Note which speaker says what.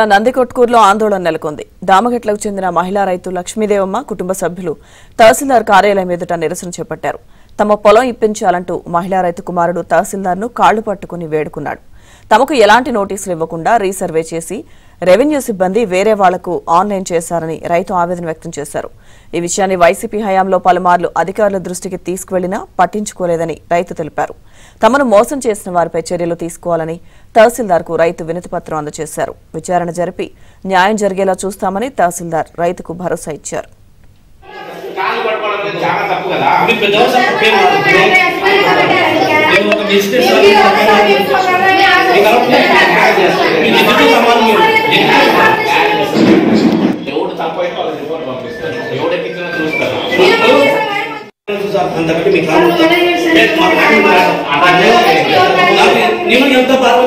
Speaker 1: నందికొట్కూరులో ఆందోళన నెలకొంది. దామగట్లకు చెందిన మహిళా రైతు లక్ష్మీదేవమ్మ కుటుంబ సభ్యులు తహసీల్దార్ కార్యాలయం ఎదుట నిరసన చేపట్టారు. తమ పొలం ఇప్పించాలంటూ మహిళా రైతు కుమారుడు తహసీల్దార్ను కాళ్లు పట్టుకుని వేడుకున్నాడు. తమకు ఎలాంటి నోటీసులు ఇవ్వకుండా రీసర్వే చేసి రెవెన్యూ సిబ్బంది వేరే వాళ్లకు ఆన్లైన్ చేశారని రైతు ఆవేదన వ్యక్తం చేశారు. ఈ విషయాన్ని వైసీపీ హయాంలో పలుమార్లు అధికారుల దృష్టికి తీసుకువెళ్లినా పట్టించుకోలేదని రైతు తెలిపారు. తమను మోసం చేసిన వారిపై చర్యలు తీసుకోవాలని తహసీల్దార్కు రైతు వినతిపత్రం అందజేశారు. విచారణ జరిపి న్యాయం జరిగేలా చూస్తామని తహసీల్దార్ రైతుకు భరోసా ఇచ్చారు.
Speaker 2: నిన్న ఎంత బాగా